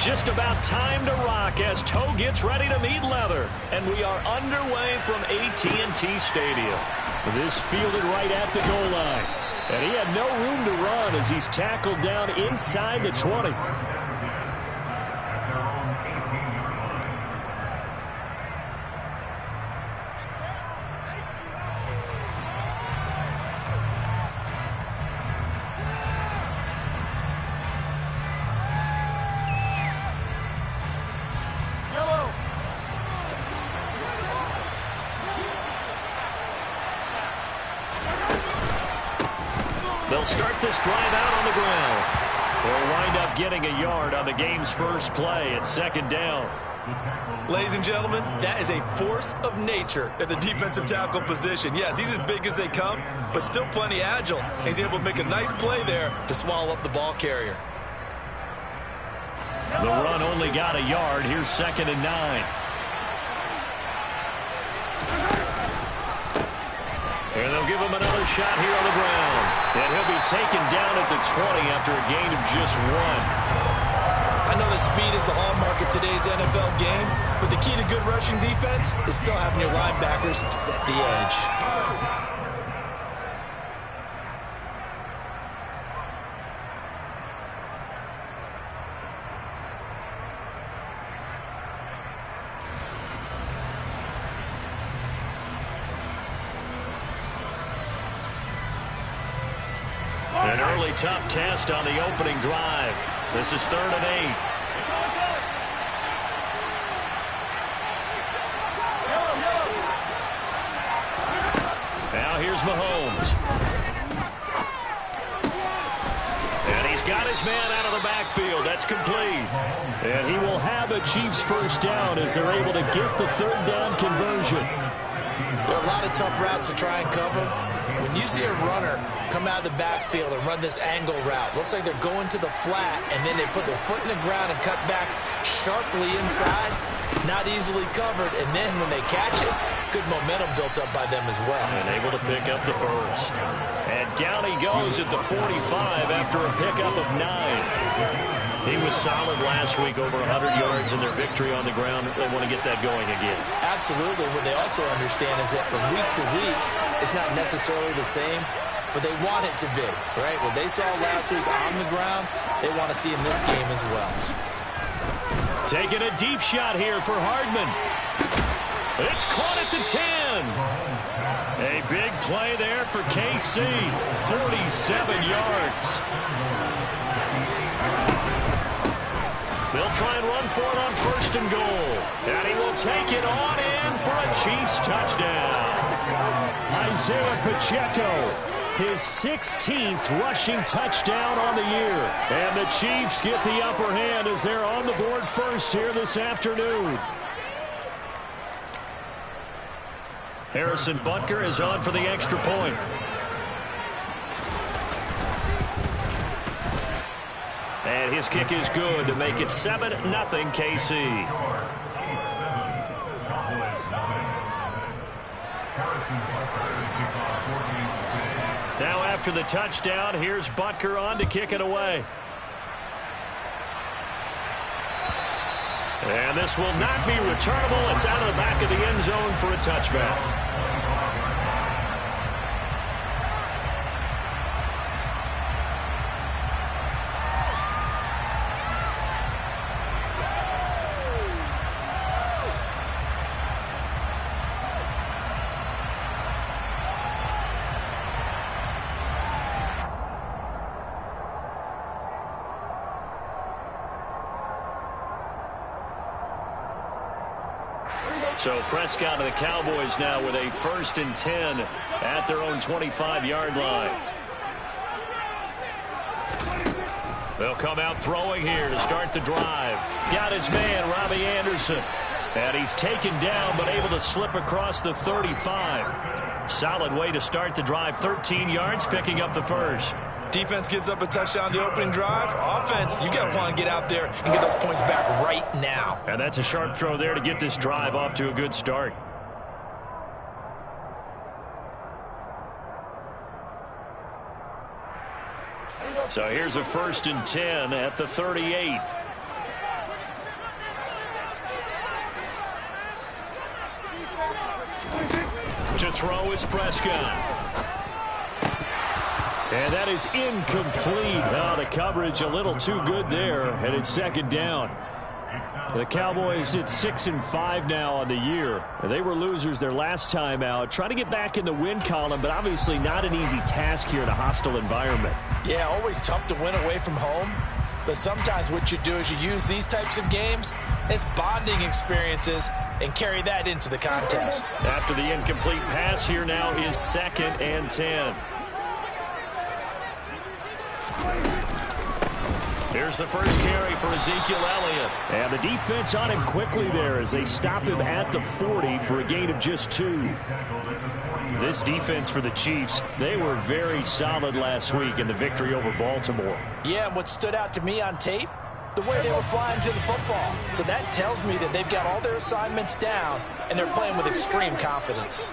Just about time to rock as toe gets ready to meet leather. And we are underway from AT&T Stadium. This fielded right at the goal line. And he had no room to run as he's tackled down inside the 20. They'll start this drive out on the ground. They'll wind up getting a yard on the game's first play at second down. Ladies and gentlemen, that is a force of nature at the defensive tackle position. Yes, he's as big as they come, but still plenty agile. He's able to make a nice play there to swallow up the ball carrier. The run only got a yard. Here's 2nd and 9. And they'll give him another shot here on the ground. And he'll be taken down at the 20 after a gain of just 1. I know that speed is the hallmark of today's NFL game, but the key to good rushing defense is still having your linebackers set the edge. An early tough test on the opening drive. This is 3rd and 8. Now here's Mahomes. And he's got his man out of the backfield. That's complete. And he will have a Chiefs first down as they're able to get the 3rd down conversion. There are a lot of tough routes to try and cover. When you see a runner come out of the backfield and run this angle route, looks like they're going to the flat, and then they put their foot in the ground and cut back sharply inside, not easily covered, and then when they catch it, good momentum built up by them as well. And able to pick up the first. And down he goes at the 45 after a pickup of 9. He was solid last week, over 100 yards in their victory on the ground. They want to get that going again. Absolutely. What they also understand is that from week to week, it's not necessarily the same, but they want it to be, right? What they saw last week on the ground, they want to see in this game as well. Taking a deep shot here for Hardman. It's caught at the 10. A big play there for KC. 47 yards. They'll try and run for it on 1st and goal. And he will take it on in for a Chiefs touchdown. Isaiah Pacheco, his 16th rushing touchdown on the year. And the Chiefs get the upper hand as they're on the board first here this afternoon. Harrison Butker is on for the extra point. And his kick is good to make it 7-0 KC. Now after the touchdown, here's Butker on to kick it away. And this will not be returnable. It's out of the back of the end zone for a touchback. So Prescott and the Cowboys now with a 1st and 10 at their own 25-yard line. They'll come out throwing here to start the drive. Got his man, Robbie Anderson. And he's taken down but able to slip across the 35. Solid way to start the drive. 13 yards, picking up the first. Defense gives up a touchdown the opening drive. Offense, you got to want to get out there and get those points back right now. And that's a sharp throw there to get this drive off to a good start. So here's a 1st and 10 at the 38. To throw is Prescott. And that is incomplete. Oh, the coverage a little too good there, and it's second down. The Cowboys hit 6-5 now on the year. They were losers their last time out. Trying to get back in the win column, but obviously not an easy task here in a hostile environment. Yeah, always tough to win away from home. But sometimes what you do is you use these types of games as bonding experiences and carry that into the contest. After the incomplete pass, here now is 2nd and 10. Here's the first carry for Ezekiel Elliott. And the defense on him quickly there as they stop him at the 40 for a gain of just 2. This defense for the Chiefs, they were very solid last week in the victory over Baltimore. Yeah, and what stood out to me on tape, the way they were flying to the football. So that tells me that they've got all their assignments down and they're playing with extreme confidence.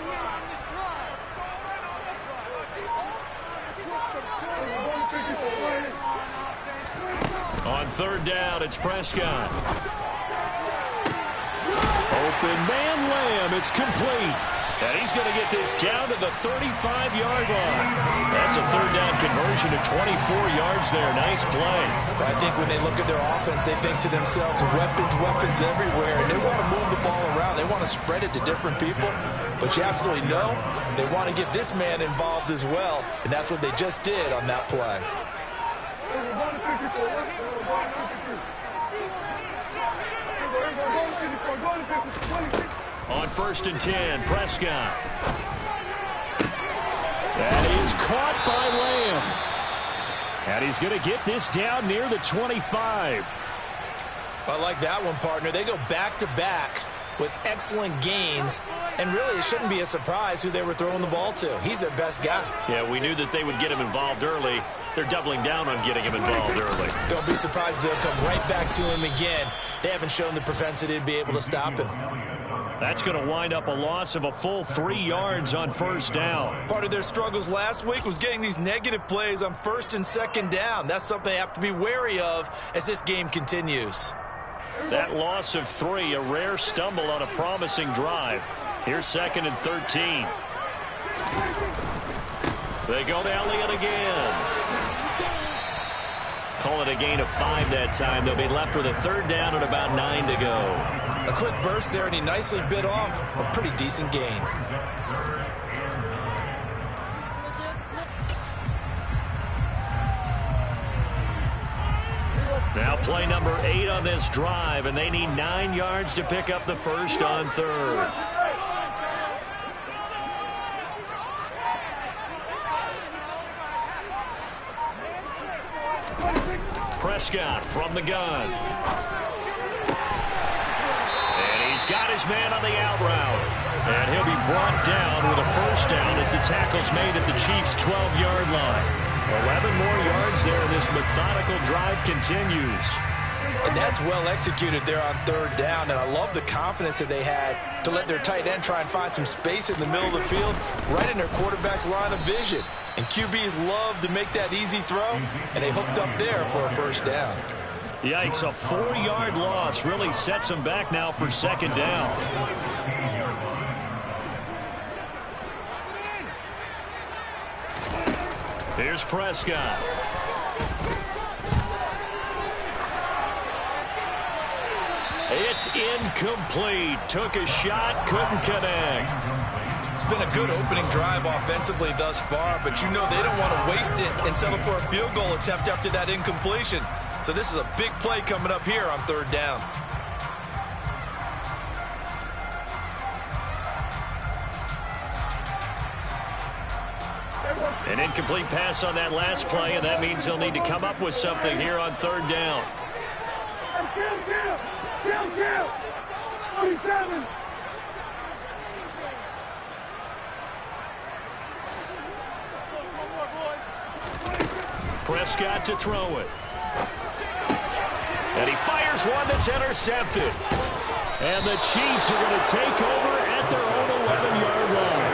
On 3rd down, it's Prescott. Open man Lamb, it's complete. And he's going to get this down to the 35-yard line. That's a 3rd down conversion to 24 yards there. Nice play. I think when they look at their offense, they think to themselves, weapons everywhere. And they want to move the ball around. They want to spread it to different people. But you absolutely know they want to get this man involved as well. And that's what they just did on that play. On 1st and 10, Prescott. That is caught by Lamb. And he's going to get this down near the 25. I like that one, partner. They go back-to-back with excellent gains. And really, it shouldn't be a surprise who they were throwing the ball to. He's their best guy. Yeah, we knew that they would get him involved early. They're doubling down on getting him involved early. Don't be surprised if they'll come right back to him again. They haven't shown the propensity to be able to stop him. That's going to wind up a loss of a full 3 yards on 1st down. Part of their struggles last week was getting these negative plays on 1st and 2nd down. That's something they have to be wary of as this game continues. That loss of 3, a rare stumble on a promising drive. Here's 2nd and 13. They go to Elliott again. Call it a gain of 5 that time. They'll be left with a 3rd down and about 9 to go. A quick burst there, and he nicely bit off a pretty decent gain. Now play number 8 on this drive, and they need 9 yards to pick up the first on 3rd. Prescott from the gun. And he's got his man on the out route. And he'll be brought down with a first down as the tackle's made at the Chiefs' 12-yard line. 11 more yards there, and this methodical drive continues. And that's well executed there on 3rd down, and I love the confidence that they had to let their tight end try and find some space in the middle of the field, right in their quarterback's line of vision. And QBs love to make that easy throw, and they hooked up there for a first down. Yikes, a 4-yard loss really sets them back now for 2nd down. Here's Prescott. It's incomplete. Took a shot, couldn't connect. It's been a good opening drive offensively thus far, but you know they don't want to waste it and settle for a field goal attempt after that incompletion. So this is a big play coming up here on 3rd down. An incomplete pass on that last play, and that means they'll need to come up with something here on 3rd down. Prescott to throw it. And he fires one that's intercepted. And the Chiefs are going to take over at their own 11-yard line.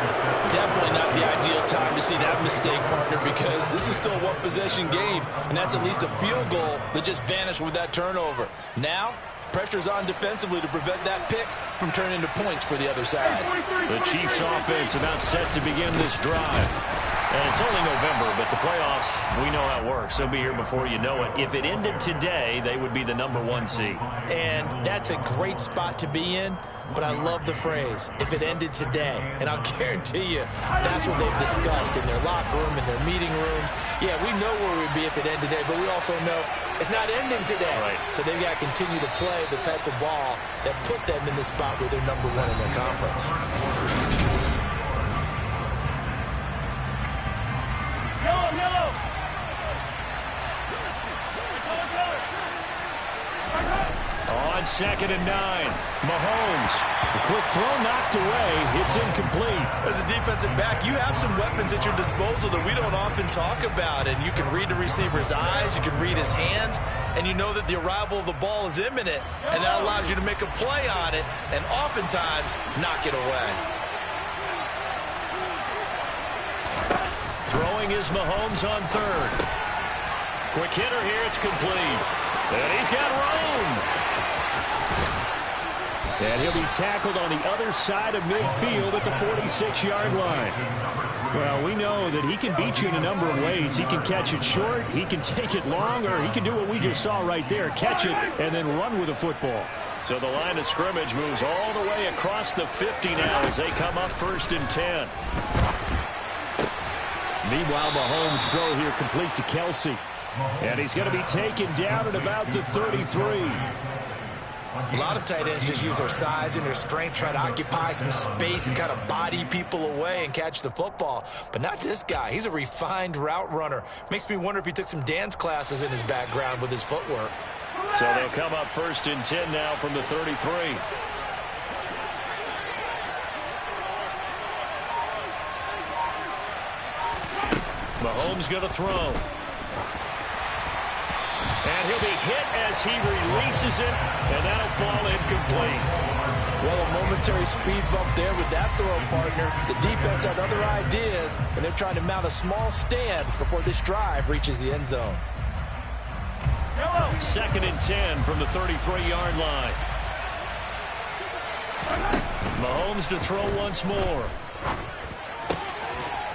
Definitely not the ideal time to see that mistake, partner, because this is still a one-possession game, and that's at least a field goal that just vanished with that turnover. Now, Pressure's on defensively to prevent that pick from turning into points for the other side. The Chiefs offense about set to begin this drive. And it's only November, but the playoffs, we know how it works. They'll be here before you know it. If it ended today, they would be the #1 seed. And that's a great spot to be in, but I love the phrase, if it ended today. And I'll guarantee you, that's what they've discussed in their locker room, in their meeting rooms. Yeah, we know where we'd be if it ended today, but we also know it's not ending today. Right. So they've got to continue to play the type of ball that put them in the spot where they're #1 in their conference. On 2nd and 9, Mahomes. The quick throw knocked away. It's incomplete. As a defensive back, you have some weapons at your disposal that we don't often talk about. And you can read the receiver's eyes, you can read his hands, and you know that the arrival of the ball is imminent, and that allows you to make a play on it and oftentimes knock it away. Throwing is Mahomes on 3rd. Quick hitter here. It's complete. And he's got room. And he'll be tackled on the other side of midfield at the 46-yard line. Well, we know that he can beat you in a number of ways. He can catch it short, he can take it long, or he can do what we just saw right there, catch it and then run with the football. So the line of scrimmage moves all the way across the 50 now as they come up 1st and 10. Meanwhile, Mahomes' throw here complete to Kelsey. And he's going to be taken down at about the 33. A lot of tight ends just use their size and their strength, try to occupy some space and kind of body people away and catch the football. But not this guy. He's a refined route runner. Makes me wonder if he took some dance classes in his background with his footwork. So they'll come up 1st and 10 now from the 33. Mahomes going to throw. And he'll be hit as he releases it, and that'll fall incomplete. Well, a momentary speed bump there with that throw, partner. The defense had other ideas, and they're trying to mount a small stand before this drive reaches the end zone. 2nd and 10 from the 33-yard line. Mahomes to throw once more.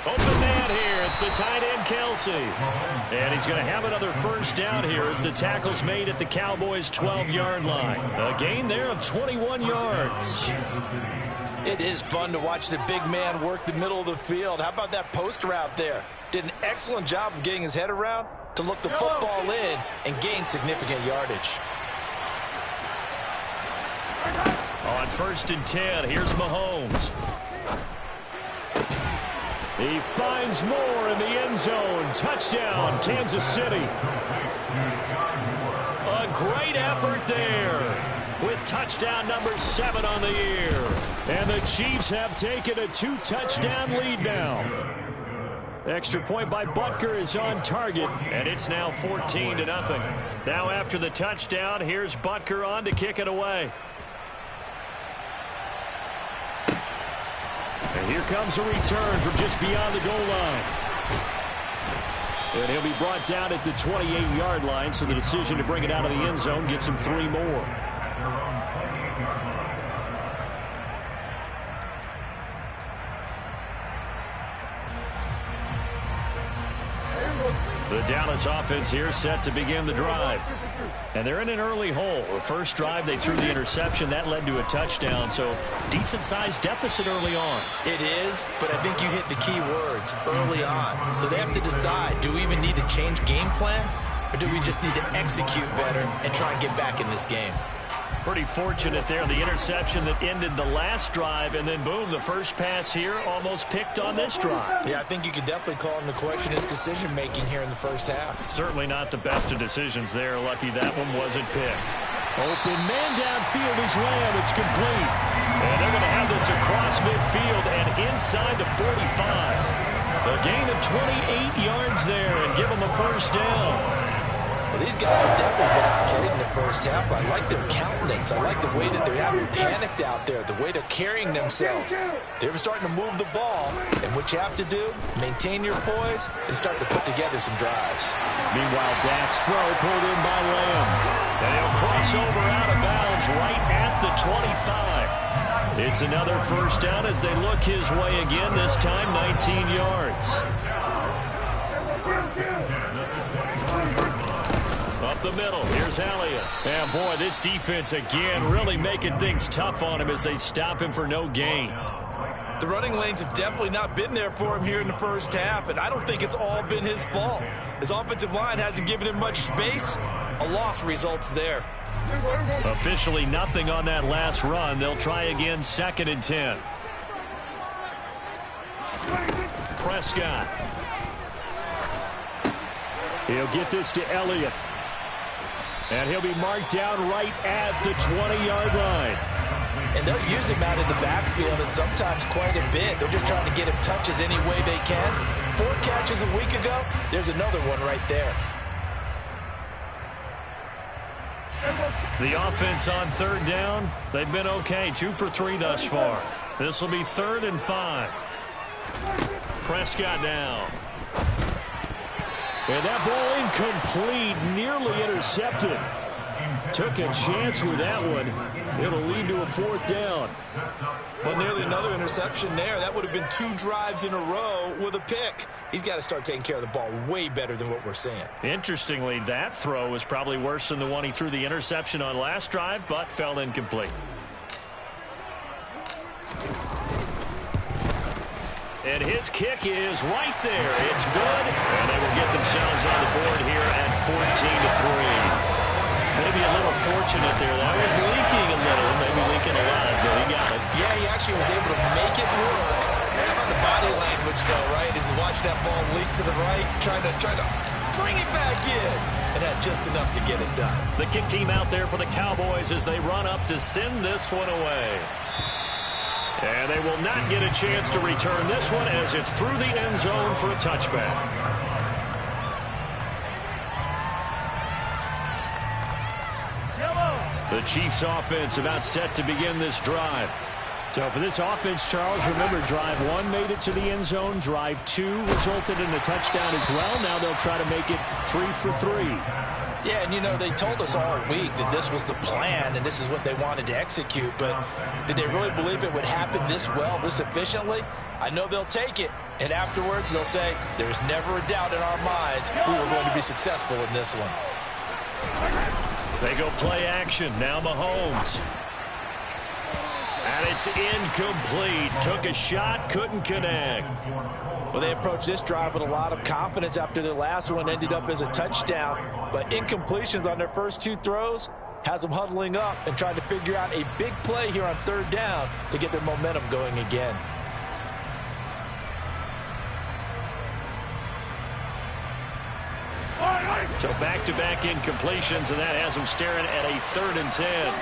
Open man here. It's the tight end, Kelsey. And he's going to have another 1st down here as the tackle's made at the Cowboys' 12-yard line. A gain there of 21 yards. It is fun to watch the big man work the middle of the field. How about that post route there? Did an excellent job of getting his head around to look the football in and gain significant yardage. On 1st and 10, here's Mahomes. He finds more in the end zone. Touchdown, Kansas City. A great effort there with touchdown number 7 on the year. And the Chiefs have taken a 2-touchdown lead now. Extra point by Butker is on target, and it's now 14-0. Now after the touchdown, here's Butker on to kick it away. And here comes a return from just beyond the goal line. And he'll be brought down at the 28-yard line, so the decision to bring it out of the end zone gets him 3 more. The Dallas offense here set to begin the drive. And they're in an early hole. The first drive, they threw the interception. That led to a touchdown, so decent-sized deficit early on. It is, but I think you hit the key words, early on. So they have to decide, do we even need to change game plan, or do we just need to execute better and try and get back in this game? Pretty fortunate there, the interception that ended the last drive, and then boom, the first pass here almost picked on this drive. Yeah, I think you could definitely call into question his decision-making here in the first half. Certainly not the best of decisions there. Lucky that one wasn't picked. Open man downfield is Lamb. It's complete. And they're going to have this across midfield and inside the 45. A gain of 28 yards there and give them a first down. Well, these guys have definitely been outplayed in the first half. I like their countenance. I like the way that they're having panicked out there, the way they're carrying themselves. They're starting to move the ball, and what you have to do, maintain your poise and start to put together some drives. Meanwhile, Dak's throw pulled in by Lamb. And he'll cross over out of bounds right at the 25. It's another first down as they look his way again, this time 19 yards. Up the middle, here's Elliott. And boy, this defense again really making things tough on him as they stop him for no gain. The running lanes have definitely not been there for him here in the first half, and I don't think it's all been his fault. His offensive line hasn't given him much space. A loss results there. Officially nothing on that last run. They'll try again, 2nd and 10. Prescott. He'll get this to Elliott. And he'll be marked down right at the 20-yard line. And they'll use him out in the backfield, and sometimes quite a bit. They're just trying to get him touches any way they can. 4 catches a week ago. There's another one right there. The offense on 3rd down, they've been okay. 2 for 3 thus far. This will be 3rd and 5. Prescott down. And that ball incomplete, nearly intercepted. Took a chance with that one. It'll lead to a 4th down. Well, nearly another interception there. That would have been 2 drives in a row with a pick. He's got to start taking care of the ball way better than what we're seeing. Interestingly, that throw was probably worse than the one he threw the interception on last drive, but fell incomplete. And his kick is right there. It's good. And they will get themselves on the board here at 14-3. Maybe a little fortunate there. That was leaking a little, maybe leaking a lot, but he got it. Yeah, he actually was able to make it work. How about the body language, though, right? As he watched that ball leak to the right, trying to bring it back in, and had just enough to get it done. The kick team out there for the Cowboys as they run up to send this one away. And they will not get a chance to return this one as it's through the end zone for a touchback. The Chiefs offense about set to begin this drive. So for this offense, Charles, remember drive 1 made it to the end zone. Drive 2 resulted in a touchdown as well. Now they'll try to make it 3 for 3. Yeah, and you know, they told us all week that this was the plan and this is what they wanted to execute, but did they really believe it would happen this well, this efficiently? I know they'll take it, and afterwards they'll say, there's never a doubt in our minds we were going to be successful in this one. They go play action. Now Mahomes. And it's incomplete. Took a shot, couldn't connect. Well, they approached this drive with a lot of confidence after their last one ended up as a touchdown. But incompletions on their first 2 throws has them huddling up and trying to figure out a big play here on 3rd down to get their momentum going again. So back-to-back incompletions, and that has them staring at a 3rd and 10.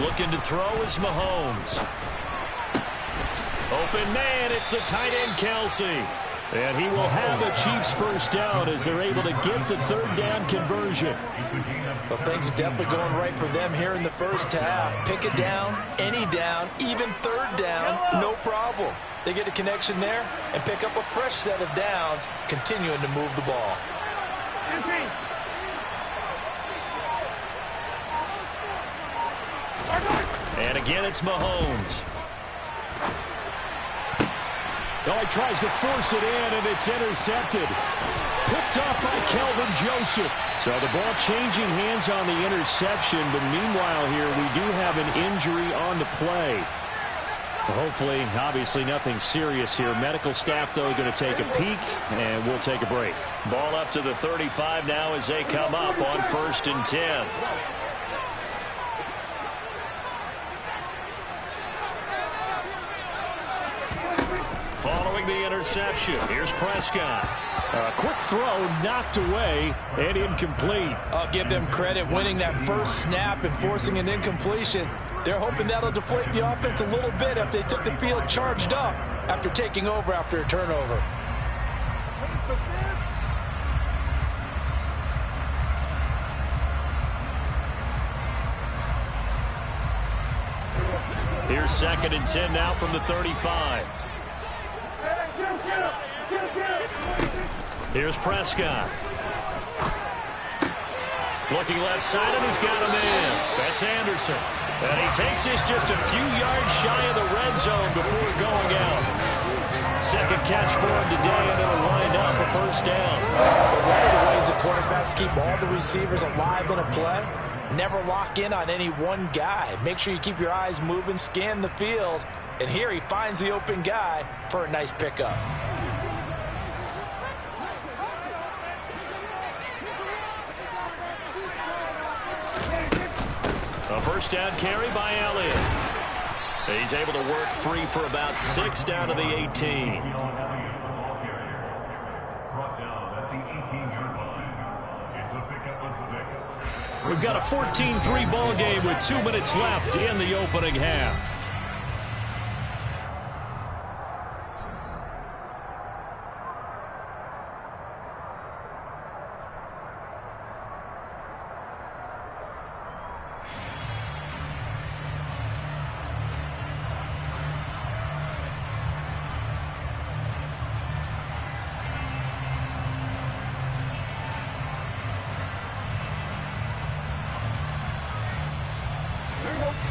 Looking to throw is Mahomes. Open man, it's the tight end Kelsey. And he will have a Chiefs first down as they're able to get the 3rd down conversion. Well, things are definitely going right for them here in the first half. Pick it down, any down, even 3rd down, no problem. They get a connection there and pick up a fresh set of downs, continuing to move the ball. And again, it's Mahomes. Oh, he tries to force it in, and it's intercepted. Picked up by Kelvin Joseph. So the ball changing hands on the interception, but meanwhile here, we do have an injury on the play. Hopefully, obviously nothing serious here. Medical staff, though, going to take a peek, and we'll take a break. Ball up to the 35 now as they come up on 1st and 10. Following the interception, here's Prescott. A quick throw knocked away and incomplete. I'll give them credit winning that first snap and forcing an incompletion. They're hoping that'll deflate the offense a little bit if they took the field charged up after taking over after a turnover. Here's 2nd and 10 now from the 35. Here's Prescott. Looking left side, and he's got a man. That's Anderson. And he takes this just a few yards shy of the red zone before going out. Second catch for him today, and it'll wind up a first down. One of the ways the quarterbacks keep all the receivers alive in a play, never lock in on any one guy. Make sure you keep your eyes moving, scan the field, and here he finds the open guy for a nice pickup. A first down carry by Elliott. He's able to work free for about 6 down to the 18. We've got a 14-3 ball game with 2 minutes left in the opening half.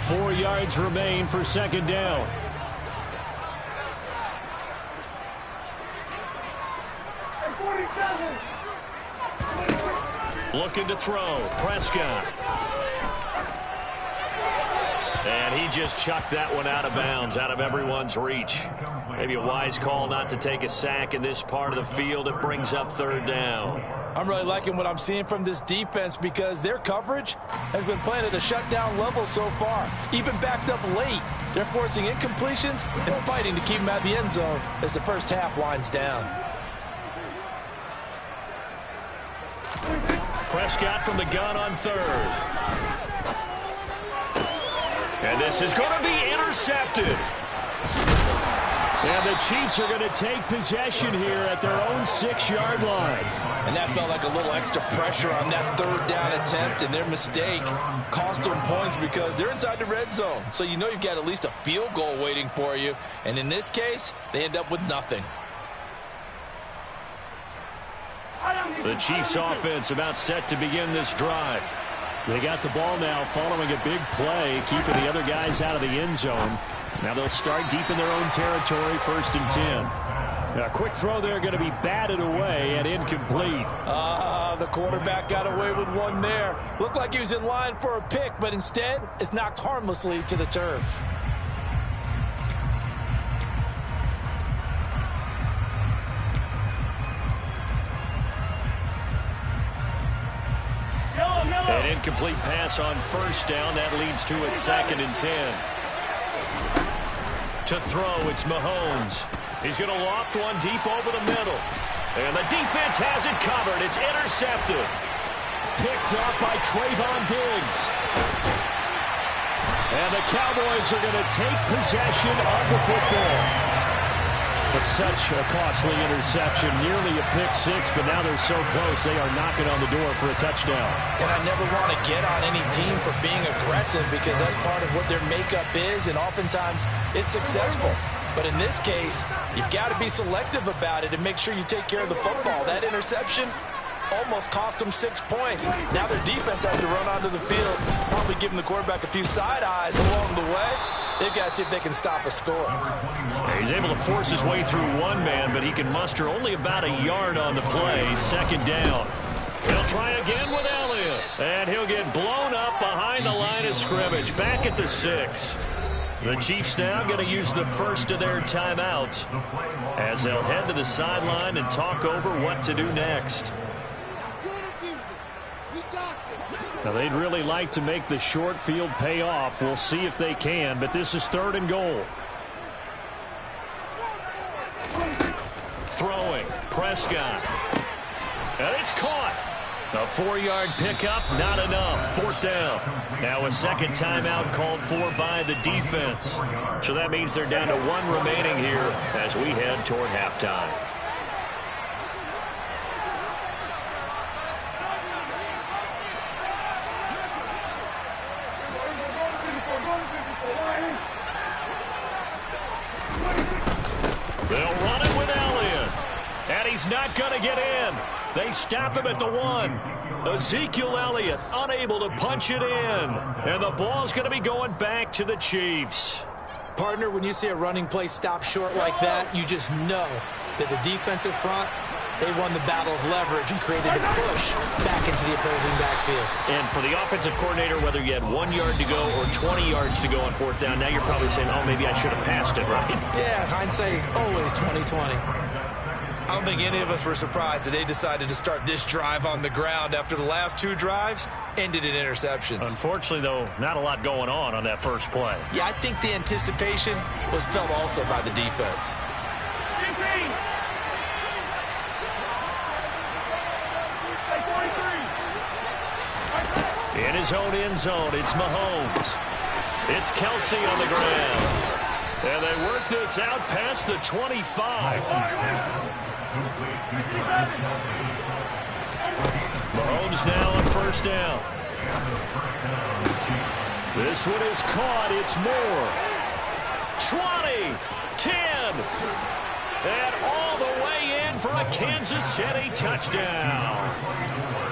Four yards remain for second down. Looking to throw. Prescott. And he just chucked that one out of bounds, out of everyone's reach. Maybe a wise call not to take a sack in this part of the field. It brings up third down. I'm really liking what I'm seeing from this defense because their coverage has been playing at a shutdown level so far. Even backed up late, they're forcing incompletions and fighting to keep them at the end zone as the first half winds down. Prescott from the gun on third. And this is going to be intercepted. And the Chiefs are going to take possession here at their own 6-yard line. And that felt like a little extra pressure on that third down attempt, and their mistake cost them points because they're inside the red zone. So you know you've got at least a field goal waiting for you. And in this case, they end up with nothing. The Chiefs offense about set to begin this drive. They got the ball now following a big play, keeping the other guys out of the end zone. Now they'll start deep in their own territory, 1st and 10. A quick throw there going to be batted away and incomplete. The quarterback got away with one there. Looked like he was in line for a pick, but instead it's knocked harmlessly to the turf. An incomplete pass on first down. That leads to a 2nd and 10. To throw, it's Mahomes. He's going to loft one deep over the middle. And the defense has it covered. It's intercepted. Picked up by Trayvon Diggs. And the Cowboys are going to take possession of the football. But such a costly interception, nearly a pick six, but now they're so close they are knocking on the door for a touchdown. And I never want to get on any team for being aggressive because that's part of what their makeup is, and oftentimes it's successful. But in this case, you've got to be selective about it and make sure you take care of the football. That interception almost cost them 6 points. Now their defense has to run onto the field, probably giving the quarterback a few side eyes along the way. They've got to see if they can stop a score. He's able to force his way through one man, but he can muster only about a yard on the play. 2nd down. He'll try again with Elliott. And he'll get blown up behind the line of scrimmage. Back at the 6. The Chiefs now going to use the first of their timeouts as they'll head to the sideline and talk over what to do next. Now, they'd really like to make the short field pay off. We'll see if they can, but this is 3rd and goal. Throwing, Prescott. And it's caught. A 4-yard pickup, not enough. 4th down. Now a second timeout called for by the defense. So that means they're down to 1 remaining here as we head toward halftime. They'll run it with Elliott. And he's not going to get in. They stop him at the 1. Ezekiel Elliott unable to punch it in. And the ball's going to be going back to the Chiefs. Partner, when you see a running play stop short like that, you just know that the defensive front, they won the battle of leverage and created the push back into the opposing backfield. And for the offensive coordinator, whether you had 1 yard to go or 20 yards to go on fourth down, now you're probably saying, oh, maybe I should have passed it, right? Yeah, hindsight is always 20/20. I don't think any of us were surprised that they decided to start this drive on the ground after the last 2 drives ended in interceptions. Unfortunately, though, not a lot going on that first play. Yeah, I think the anticipation was felt also by the defense. In his own end zone, it's Mahomes. It's Kelsey on the ground. And they work this out past the 25. Mahomes now on first down. This one is caught. It's Moore. 20, 10, and all the way in for a Kansas City touchdown.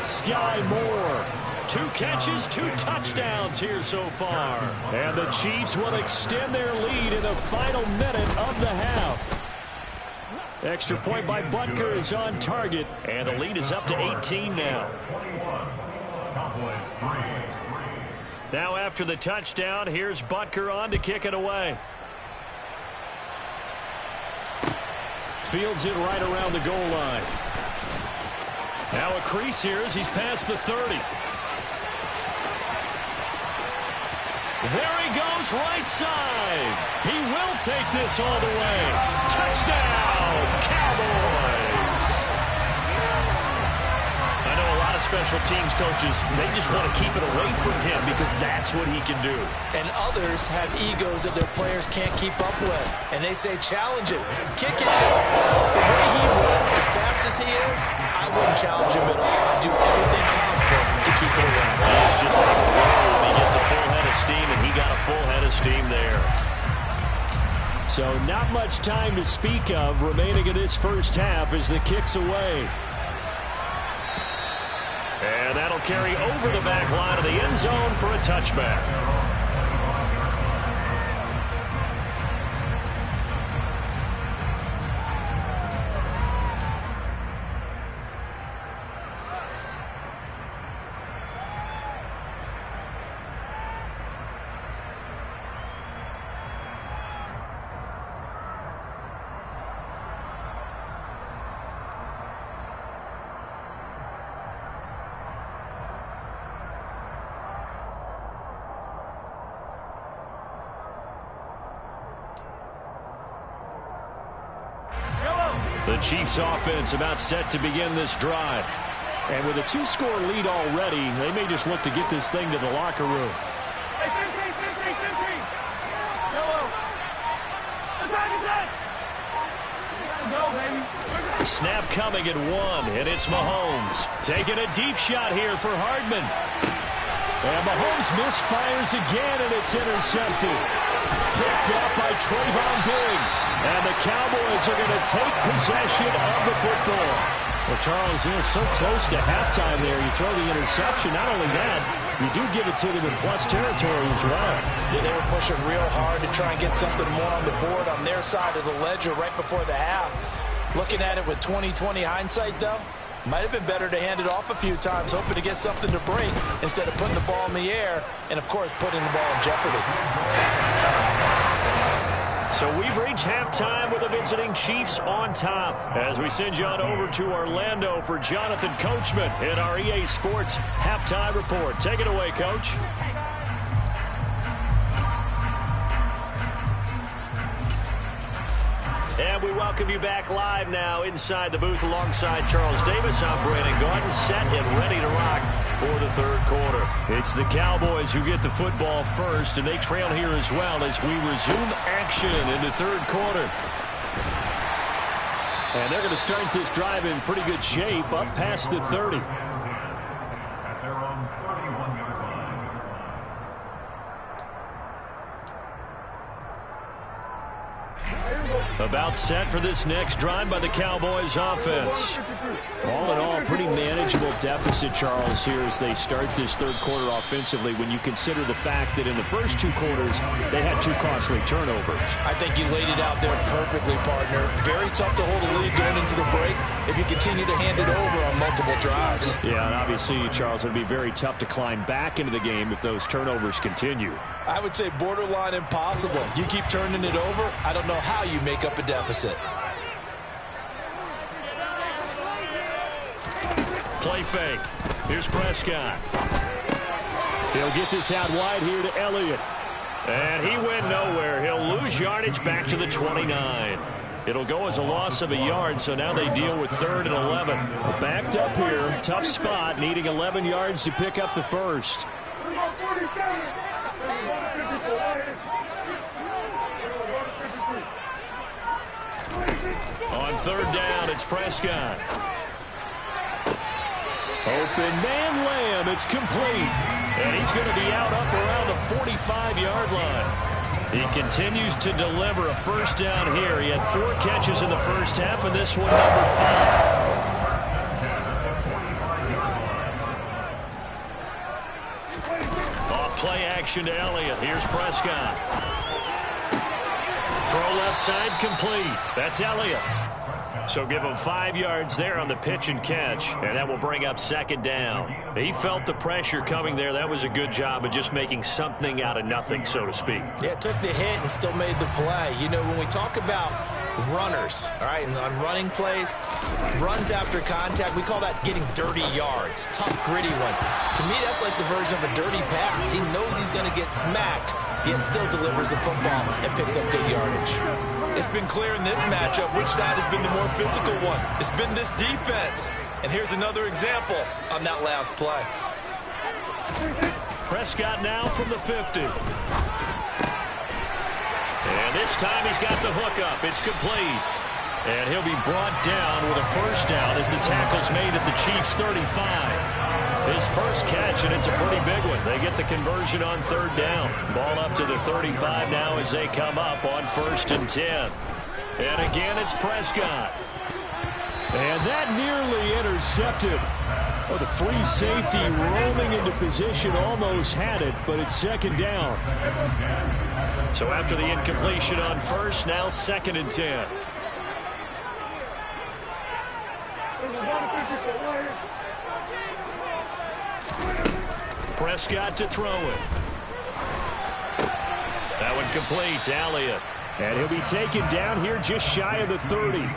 Sky Moore. 2 catches, 2 touchdowns here so far. And the Chiefs will extend their lead in the final minute of the half. Extra point by Butker is on target, and the lead is up to 18 now. Now after the touchdown, here's Butker on to kick it away. Fields it right around the goal line. Now a crease here as he's past the 30. There he goes, right side. He will take this all the way. Touchdown, Cowboys. I know a lot of special teams coaches, they just want to keep it away from him because that's what he can do. And others have egos that their players can't keep up with. And they say, challenge him, kick it to him. The way he runs as fast as he is, I wouldn't challenge him at all. I'd do everything possible to keep it away. It's just a blow when he gets a full head of steam, and he got a full head of steam there. So not much time to speak of remaining in this first half as the kick's away. And that'll carry over the back line of the end zone for a touchback. The Chiefs offense about set to begin this drive. And with a 2-score lead already, they may just look to get this thing to the locker room. Hey, 15. Go, baby. Snap coming at 1, and it's Mahomes. Taking a deep shot here for Hardman. And Mahomes misfires again, and it's intercepted. Picked up by Trayvon Diggs. And the Cowboys are going to take possession of the football. Well, Charles, they're so close to halftime there. You throw the interception. Not only that, you do give it to them in plus territory as well. Yeah, they were pushing real hard to try and get something more on the board on their side of the ledger right before the half. Looking at it with 20/20 hindsight, though, might have been better to hand it off a few times, hoping to get something to break instead of putting the ball in the air and, of course, putting the ball in jeopardy. So we've reached halftime with the visiting Chiefs on top. As we send you on over to Orlando for Jonathan Coachman in our EA Sports Halftime Report. Take it away, Coach. And we welcome you back live now inside the booth alongside Charles Davis. I'm Brandon Gaudin, set and ready to rock for the third quarter. It's the Cowboys who get the football first, and they trail here as well as we resume action in the third quarter. And they're going to start this drive in pretty good shape, up past the 30. About set for this next drive by the Cowboys offense. All in all, pretty manageable deficit, Charles, here as they start this third quarter offensively when you consider the fact that in the first two quarters they had 2 costly turnovers. I think you laid it out there perfectly, partner. Very tough to hold a lead going into the break if you continue to hand it over on multiple drives. Yeah, and obviously, Charles, it would be very tough to climb back into the game if those turnovers continue. I would say borderline impossible. You keep turning it over, I don't know how you make up a deficit. Play fake. Here's Prescott. He'll get this out wide here to Elliott. And he went nowhere. He'll lose yardage back to the 29. It'll go as a loss of a yard, so now they deal with 3rd and 11. Backed up here, tough spot, needing 11 yards to pick up the first. On 3rd down, it's Prescott. Open man Lamb, it's complete. And he's going to be out up around the 45-yard line. He continues to deliver a first down here. He had 4 catches in the first half, and this one number 5. Off play action to Elliott. Here's Prescott. Throw left side complete. That's Elliott. So give him 5 yards there on the pitch and catch, and that will bring up 2nd down. He felt the pressure coming there. That was a good job of just making something out of nothing, so to speak. Yeah, took the hit and still made the play. You know, when we talk about runners, all right, and on running plays, runs after contact, we call that getting dirty yards, tough, gritty ones. To me, that's like the version of a dirty pass. He knows he's going to get smacked, yet still delivers the football and picks up good yardage. It's been clear in this matchup which side has been the more physical one. It's been this defense. And here's another example on that last play. Prescott now from the 50. And this time he's got the hook up. It's complete. And he'll be brought down with a first down as the tackle's made at the Chiefs' 35. His first catch, and it's a pretty big one. They get the conversion on 3rd down. Ball up to the 35 now as they come up on 1st and 10. And again, it's Prescott. And that nearly intercepted. Oh, the free safety rolling into position almost had it, but it's 2nd down. So after the incompletion on 1st, now 2nd and 10. Prescott to throw it. That one complete to Elliott. And he'll be taken down here just shy of the 30.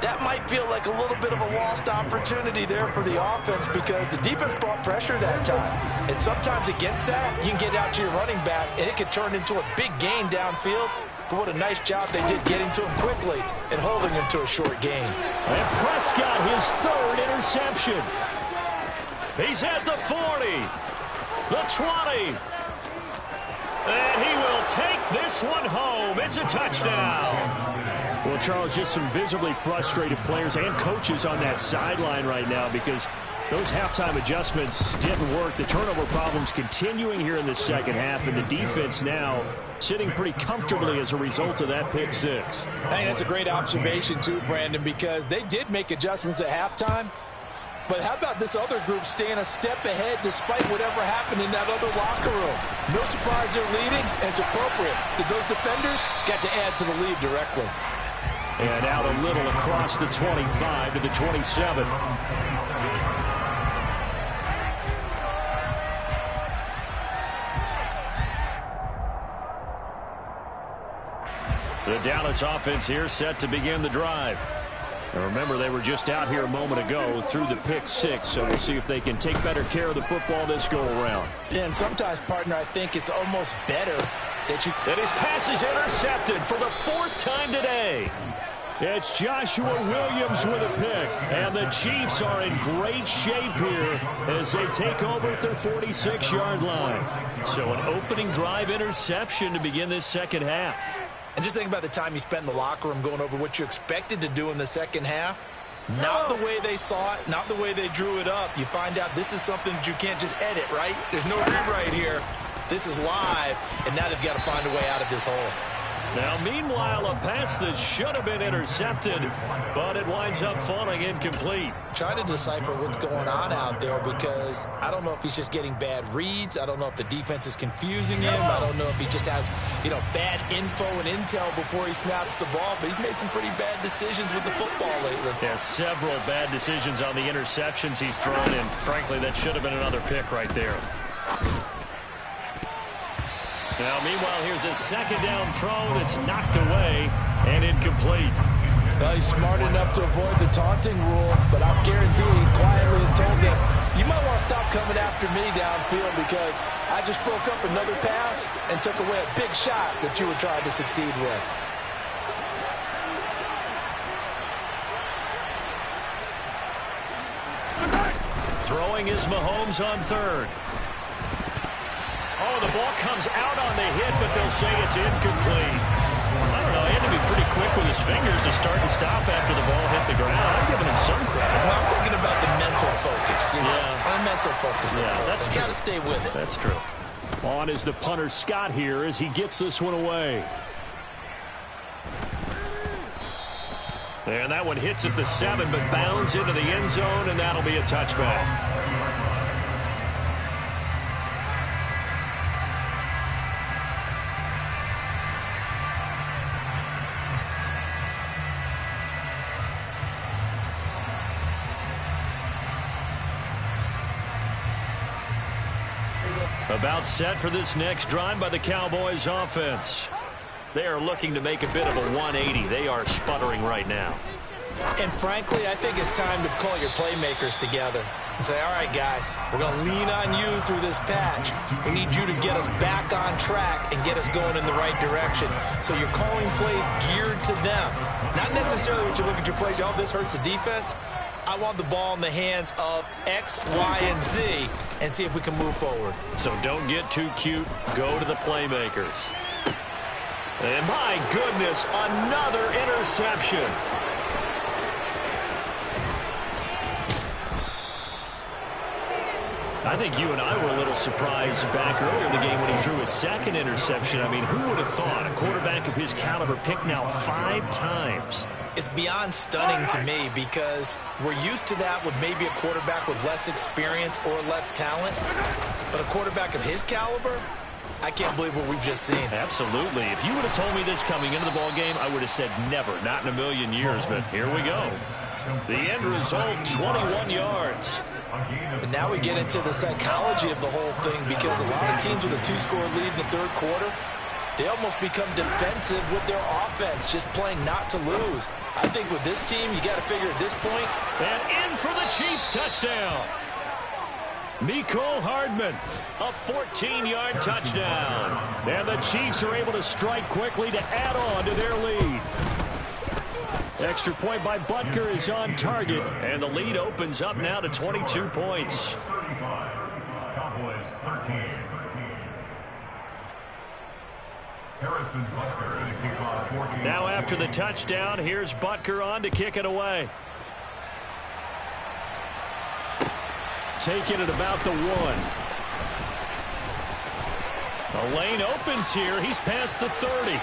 That might feel like a little bit of a lost opportunity there for the offense because the defense brought pressure that time. And sometimes against that, you can get out to your running back, and it could turn into a big gain downfield. But what a nice job they did getting to him quickly and holding him to a short gain. And Prescott, his 3rd interception. He's at the 40, the 20. And he will take this one home. It's a touchdown. Well, Charles, just some visibly frustrated players and coaches on that sideline right now because those halftime adjustments didn't work. The turnover problems continuing here in the second half, and the defense now sitting pretty comfortably as a result of that pick 6. I think that's a great observation, too, Brandon, because they did make adjustments at halftime. But how about this other group staying a step ahead despite whatever happened in that other locker room? No surprise they're leading, and it's appropriate that those defenders got to add to the lead directly. And out a little across the 25 to the 27. The Dallas offense here set to begin the drive. And remember, they were just out here a moment ago through the pick 6, so we'll see if they can take better care of the football this go-around. Yeah, and sometimes, partner, I think it's almost better that his pass is intercepted for the 4th time today. It's Joshua Williams with a pick, and the Chiefs are in great shape here as they take over at their 46-yard line. So an opening drive interception to begin this second half. And just think about the time you spent in the locker room going over what you expected to do in the second half. Not the way they saw it, not the way they drew it up. You find out this is something that you can't just edit, right? There's no rewrite here. This is live, and now they've got to find a way out of this hole. Now, meanwhile, a pass that should have been intercepted, but it winds up falling incomplete. Trying to decipher what's going on out there because I don't know if he's just getting bad reads. I don't know if the defense is confusing him. I don't know if he just has, bad info and intel before he snaps the ball. But he's made some pretty bad decisions with the football lately. Yeah, several bad decisions on the interceptions he's thrown, and frankly, that should have been another pick right there. Now, meanwhile, here's a second down throw that's knocked away and incomplete. Well, he's smart enough to avoid the taunting rule, but I'm guaranteeing he quietly has told them, you might want to stop coming after me downfield because I just broke up another pass and took away a big shot that you were trying to succeed with. Throwing is Mahomes on third. Oh, the ball comes out on the hit, but they'll say it's incomplete. I don't know. He had to be pretty quick with his fingers to start and stop after the ball hit the ground. I'm giving him some credit. Well, I'm thinking about the mental focus. Yeah. Mental focus. Yeah, that's true. Got to stay with it. That's true. On is the punter, Scott, here as he gets this one away. And that one hits at the 7, but bounds into the end zone, and that'll be a touchback. About set for this next drive by the Cowboys offense. They are looking to make a bit of a 180. They are sputtering right now. And frankly, I think it's time to call your playmakers together and say, all right, guys, we're going to lean on you through this patch. We need you to get us back on track and get us going in the right direction. So you're calling plays geared to them. Not necessarily when you look at your plays, oh, this hurts the defense. I want the ball in the hands of X, Y, and Z and see if we can move forward. So don't get too cute. Go to the playmakers. And my goodness, another interception. I think you and I were a little surprised back earlier in the game when he threw his second interception. I mean, who would have thought a quarterback of his caliber picked now 5 times? It's beyond stunning to me because we're used to that with maybe a quarterback with less experience or less talent. But a quarterback of his caliber, I can't believe what we've just seen. Absolutely. If you would have told me this coming into the ball game, I would have said never, not in a million years. But here we go. The end result, 21 yards. And now we get into the psychology of the whole thing because a lot of teams with a 2-score lead in the third quarter, they almost become defensive with their offense, just playing not to lose. I think with this team, you got to figure at this point. And in for the Chiefs touchdown. Mecole Hardman, a 14-yard touchdown. And the Chiefs are able to strike quickly to add on to their lead. Extra point by Butker is on target, and the lead opens up now to 22 points. Now after the touchdown, here's Butker on to kick it away. Taking it about the 1. The lane opens here. He's past the 30.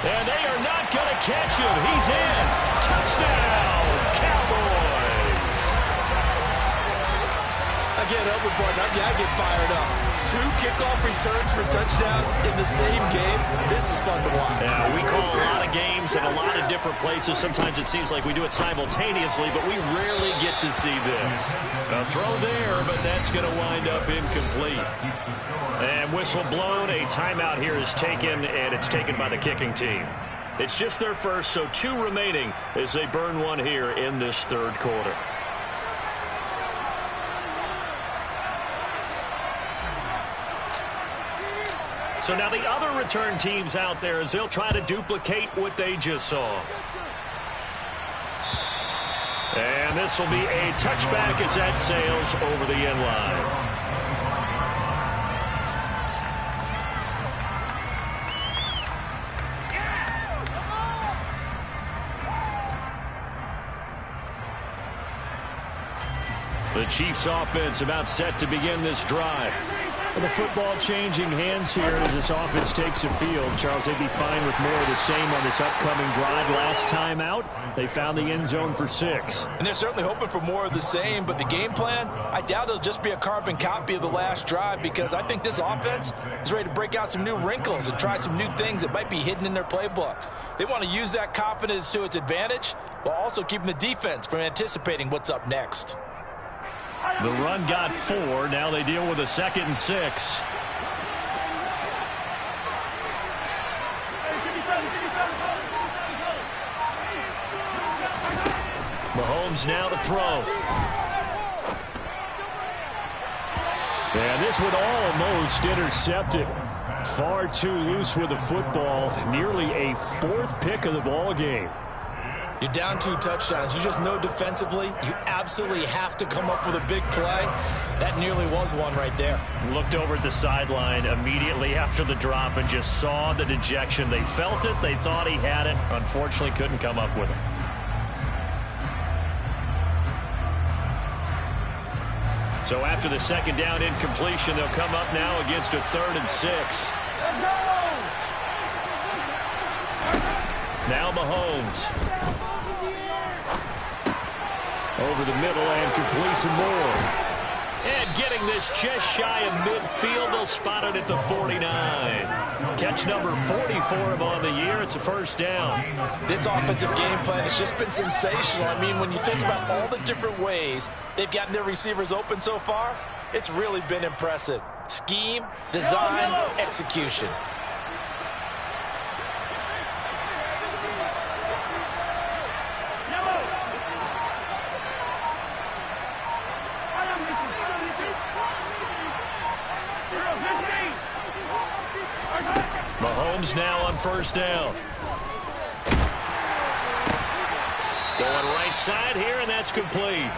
And they are not going to catch him. He's in. Touchdown, Cowboys. Again, open part. I get fired up. 2 kickoff returns for touchdowns in the same game. This is fun to watch. Yeah, we call a lot of games in a lot of different places. Sometimes it seems like we do it simultaneously, but we rarely get to see this. A throw there, but that's going to wind up incomplete. And whistle blown. A timeout here is taken, and it's taken by the kicking team. It's just their first, so 2 remaining as they burn one here in this third quarter. So now the other return teams out there as they'll try to duplicate what they just saw. And this will be a touchback as that sails over the end line. The Chiefs offense about set to begin this drive. The football changing hands here as this offense takes the field. Charles, they'd be fine with more of the same on this upcoming drive. Last time out, they found the end zone for 6. And they're certainly hoping for more of the same, but the game plan, I doubt it'll just be a carbon copy of the last drive, because I think this offense is ready to break out some new wrinkles and try some new things that might be hidden in their playbook. They want to use that confidence to its advantage while also keeping the defense from anticipating what's up next. The run got 4. Now they deal with a 2nd and 6. Mahomes now to throw. And this would almost intercept it. Far too loose with the football. Nearly a 4th pick of the ball game. You're down 2 touchdowns. You just know defensively you absolutely have to come up with a big play. That nearly was one right there. Looked over at the sideline immediately after the drop and just saw the dejection. They felt it. They thought he had it. Unfortunately, couldn't come up with it. So after the 2nd down incompletion, they'll come up now against a 3rd and 6. Now Mahomes. Over the middle and complete to Moore. And getting this just shy of midfield, they'll spot it at the 49. Catch number 40 for him on the year. It's a 1st down. This offensive game plan has just been sensational. I mean, when you think about all the different ways they've gotten their receivers open so far, it's really been impressive. Scheme, design, execution. Mahomes now on 1st down. Going right side here, and that's complete.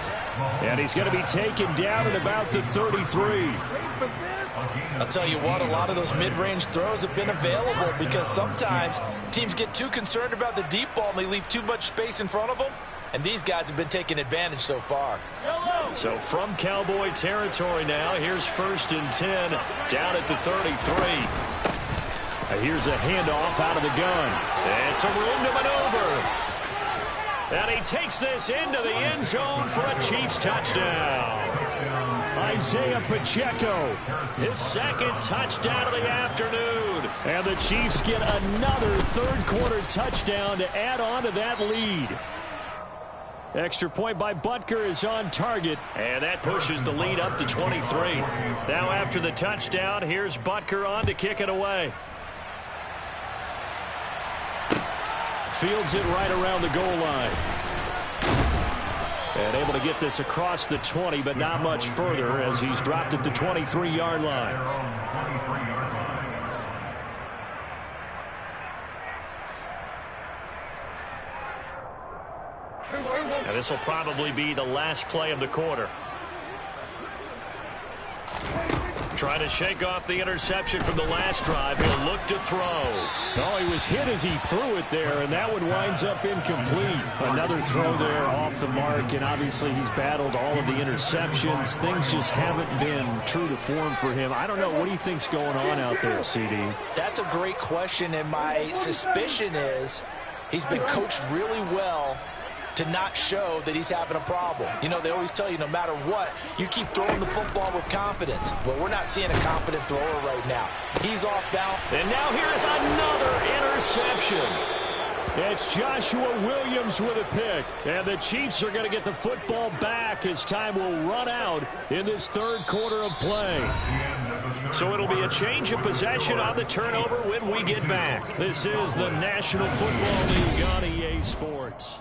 And he's going to be taken down at about the 33. I'll tell you what, a lot of those mid-range throws have been available because sometimes teams get too concerned about the deep ball and they leave too much space in front of them. And these guys have been taking advantage so far. So from Cowboy territory now, here's 1st and 10 down at the 33. Here's a handoff out of the gun. And some room to maneuver. And he takes this into the end zone for a Chiefs touchdown. Isaiah Pacheco, his 2nd touchdown of the afternoon. And the Chiefs get another 3rd quarter touchdown to add on to that lead. Extra point by Butker is on target, and that pushes the lead up to 23. Now after the touchdown, here's Butker on to kick it away. Fields it right around the goal line. And able to get this across the 20, but not much further as he's dropped at the 23-yard line. Now this will probably be the last play of the quarter. Trying to shake off the interception from the last drive. He'll look to throw. Oh, he was hit as he threw it there, and that one winds up incomplete. Another throw there off the mark, and obviously he's battled all of the interceptions. Things just haven't been true to form for him. I don't know. What do you think's going on out there, CD? That's a great question, and my suspicion is he's been coached really well to not show that he's having a problem. You know, they always tell you no matter what, you keep throwing the football with confidence. Well, we're not seeing a confident thrower right now. He's off balance. And now here's another interception. It's Joshua Williams with a pick. And the Chiefs are going to get the football back as time will run out in this 3rd quarter of play. So it'll be a change of possession on the turnover when we get back. This is the National Football League on EA Sports.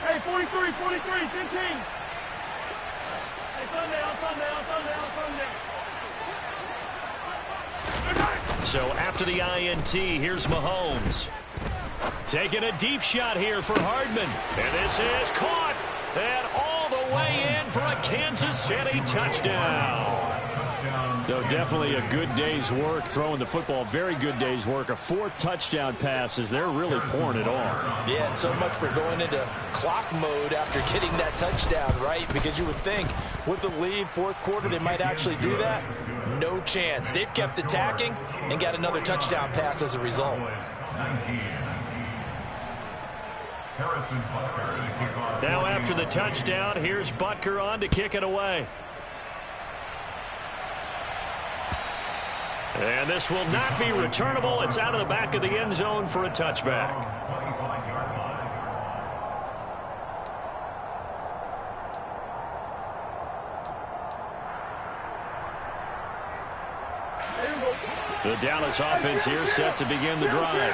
Hey, 43, 15. Hey, Sunday. So after the INT, here's Mahomes. Taking a deep shot here for Hardman. And this is caught. And all the way in for a Kansas City touchdown. No, definitely a good day's work throwing the football. Very good day's work. A fourth touchdown pass as they're really pouring it on. Yeah, and so much for going into clock mode after getting that touchdown, right? Because you would think with the lead, fourth quarter, they might actually do that. No chance. They've kept attacking and got another touchdown pass as a result. Now after the touchdown, here's Butker on to kick it away. And this will not be returnable. It's out of the back of the end zone for a touchback. The Dallas offense here set to begin the drive.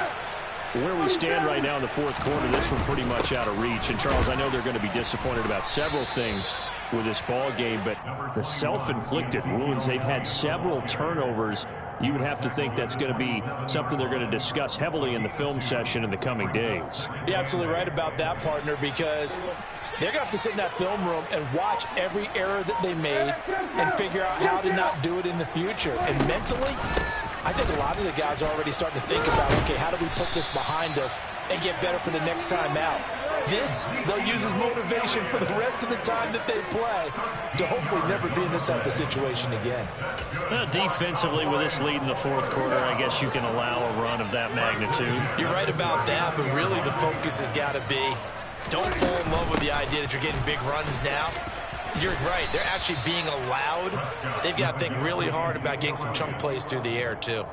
Where we stand right now in the fourth quarter, this one pretty much out of reach. And, Charles, I know they're going to be disappointed about several things with this ball game, but the self-inflicted wounds, they've had several turnovers. You would have to think that's going to be something they're going to discuss heavily in the film session in the coming days. You're absolutely right about that, partner, because they're going to have to sit in that film room and watch every error that they made and figure out how to not do it in the future. And mentally, I think a lot of the guys are already starting to think about, okay, how do we put this behind us and get better for the next time out? This, they'll use as motivation for the rest of the time that they play to hopefully never be in this type of situation again. Defensively, with this lead in the fourth quarter, I guess you can allow a run of that magnitude. You're right about that, but really the focus has got to be, don't fall in love with the idea that you're getting big runs now. You're right. They're actually being allowed. They've got to think really hard about getting some chunk plays through the air, too.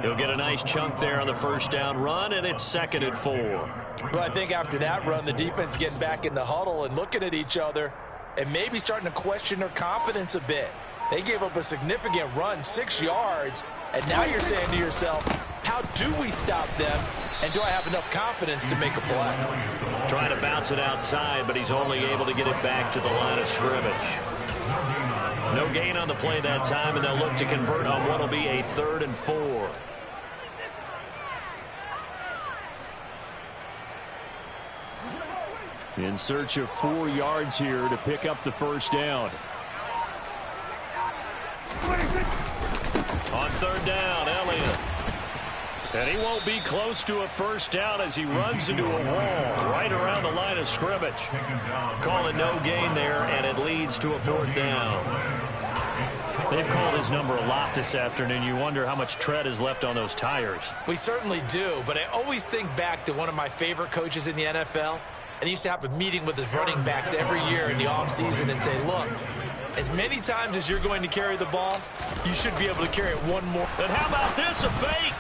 He'll get a nice chunk there on the first down run, and it's 2nd and 4. Well, I think after that run, the defense is getting back in the huddle and looking at each other and maybe starting to question their confidence a bit. They gave up a significant run, 6 yards, and now you're saying to yourself, how do we stop them, and do I have enough confidence to make a play? Trying to bounce it outside, but he's only able to get it back to the line of scrimmage. No gain on the play that time, and they'll look to convert on what will be a 3rd and 4. In search of 4 yards here to pick up the first down. On 3rd down, Elliott. And he won't be close to a first down as he runs into a wall right around the line of scrimmage. Call it no gain there, and it leads to a 4th down. They've called his number a lot this afternoon. You wonder how much tread is left on those tires. We certainly do, but I always think back to one of my favorite coaches in the NFL. And he used to have a meeting with his running backs every year in the offseason and say, look, as many times as you're going to carry the ball, you should be able to carry it one more. And how about this, a fake?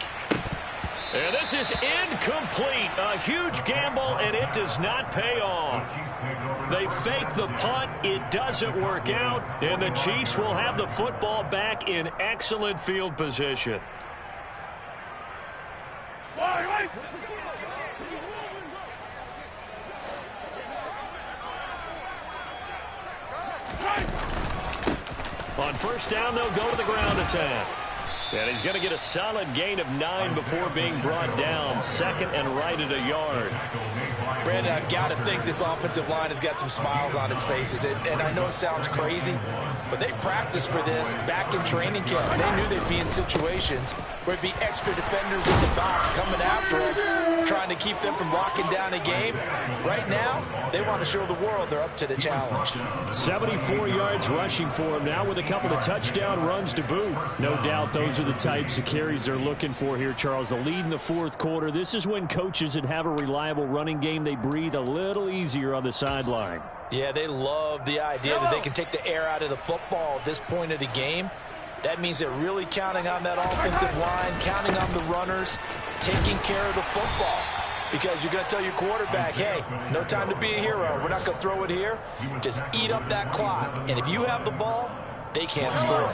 And this is incomplete. A huge gamble, and it does not pay off. They fake the punt. It doesn't work out, and the Chiefs will have the football back in excellent field position. On first down, they'll go to the ground attack. And he's going to get a solid gain of 9 before being brought down. 2nd and right at a yard. Brandon, I've got to think this offensive line has got some smiles on its faces. And I know it sounds crazy, but they practiced for this back in training camp. They knew they'd be in situations where it'd be extra defenders in the box coming after them, trying to keep them from locking down a game. Right now, they want to show the world they're up to the challenge. 74 yards rushing for him now with a couple of touchdown runs to boot. No doubt those are the types of carries they're looking for here, Charles. The lead in the fourth quarter. This is when coaches that have a reliable running game, they breathe a little easier on the sideline. Yeah, they love the idea that they can take the air out of the football at this point of the game. That means they're really counting on that offensive line, counting on the runners, taking care of the football. Because you're going to tell your quarterback, hey, no time to be a hero. We're not going to throw it here. Just eat up that clock. And if you have the ball, they can't score.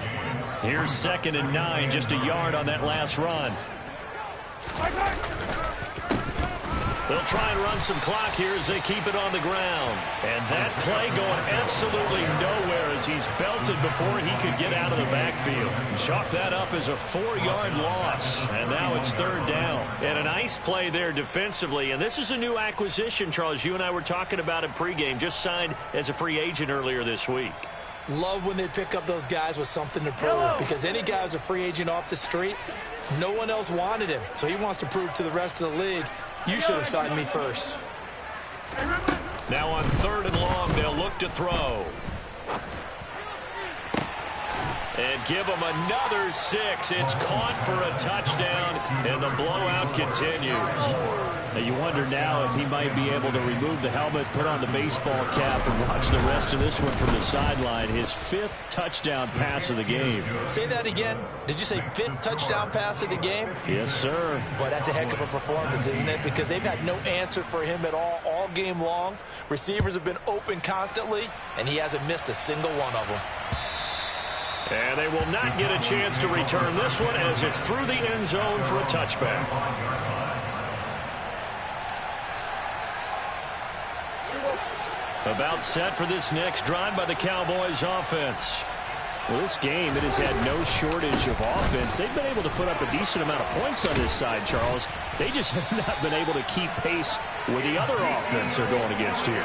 Here's 2nd and 9, just a yard on that last run. They'll try and run some clock here as they keep it on the ground. And that play going absolutely nowhere as he's belted before he could get out of the backfield. Chalk that up as a 4-yard loss. And now it's 3rd down. And a nice play there defensively. And this is a new acquisition, Charles. You and I were talking about it pregame. Just signed as a free agent earlier this week. Love when they pick up those guys with something to prove, because any guy's a free agent off the street, no one else wanted him. So he wants to prove to the rest of the league, you should have signed me first. Now on 3rd and long, they'll look to throw. And give him another 6. It's caught for a touchdown, and the blowout continues. Now you wonder now if he might be able to remove the helmet, put on the baseball cap, and watch the rest of this one from the sideline. His 5th touchdown pass of the game. Say that again. Did you say 5th touchdown pass of the game? Yes, sir. But that's a heck of a performance, isn't it? Because they've had no answer for him at all game long. Receivers have been open constantly, and he hasn't missed a single one of them. And they will not get a chance to return this one as it's through the end zone for a touchback. About set for this next drive by the Cowboys offense. Well, this game, it has had no shortage of offense. They've been able to put up a decent amount of points on this side, Charles. They just have not been able to keep pace with the other offense they're going against here.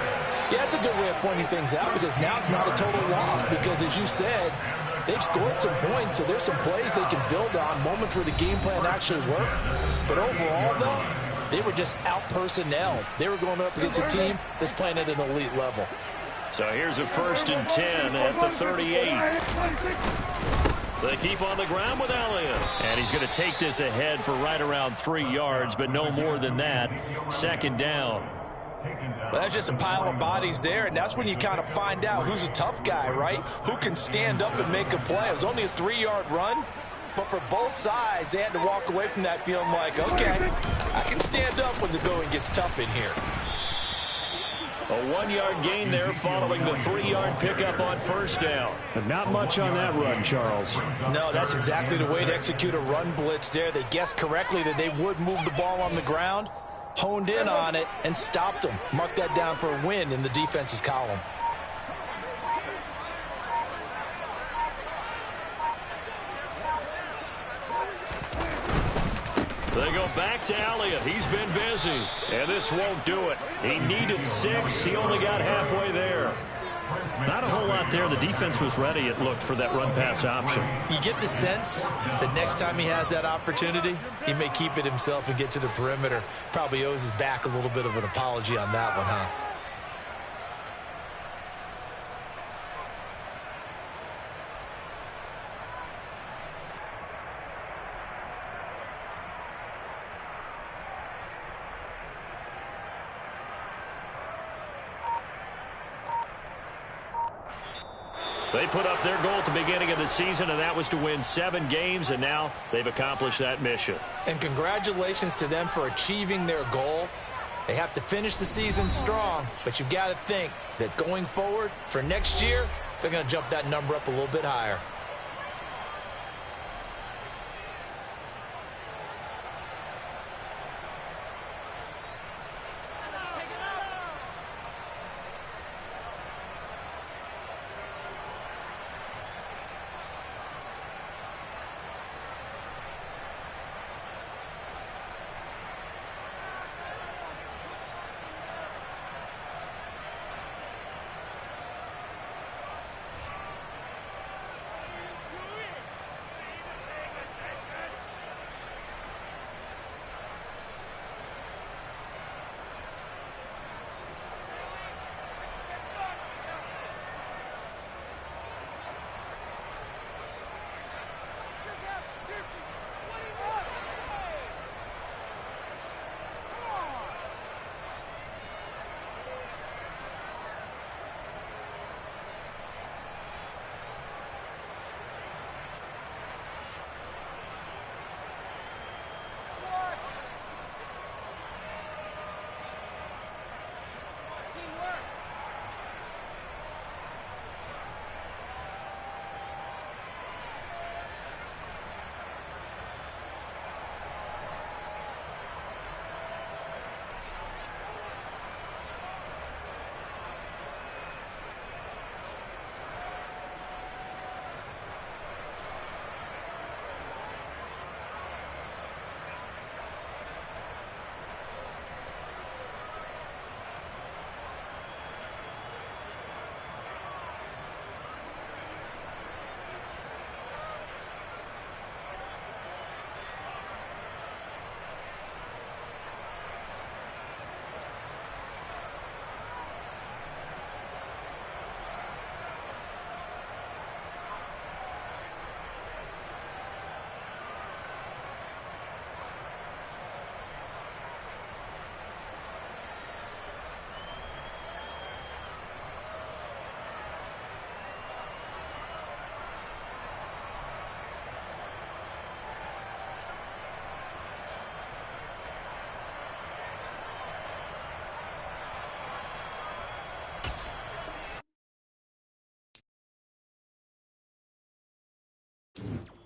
Yeah, that's a good way of pointing things out, because now it's not a total loss, because as you said, they've scored some points, so there's some plays they can build on, moments where the game plan actually worked. But overall, though, they were just out-personnel. They were going up against a team that's playing at an elite level. So here's a 1st and 10 at the 38. They keep on the ground with Elliott. And he's going to take this ahead for right around 3 yards, but no more than that. 2nd down. Well, that's just a pile of bodies there, and that's when you kind of find out who's a tough guy, right? Who can stand up and make a play. It was only a 3-yard run, but for both sides, they had to walk away from that feeling like, okay, I can stand up when the going gets tough in here. A 1-yard gain there following the 3-yard pickup on 1st down. But not much on that run, Charles. No, that's exactly the way to execute a run blitz there. They guessed correctly that they would move the ball on the ground, honed in on it, and stopped them. Mark that down for a win in the defense's column. They go back to Elliott. He's been busy, and this won't do it. He needed 6. He only got halfway there. Not a whole lot there. The defense was ready, it looked, for that run-pass option. You get the sense that next time he has that opportunity, he may keep it himself and get to the perimeter. Probably owes his back a little bit of an apology on that one, huh? They put up their goal at the beginning of the season, and that was to win 7 games, and now they've accomplished that mission. And congratulations to them for achieving their goal. They have to finish the season strong, but you've got to think that going forward for next year, they're going to jump that number up a little bit higher. it.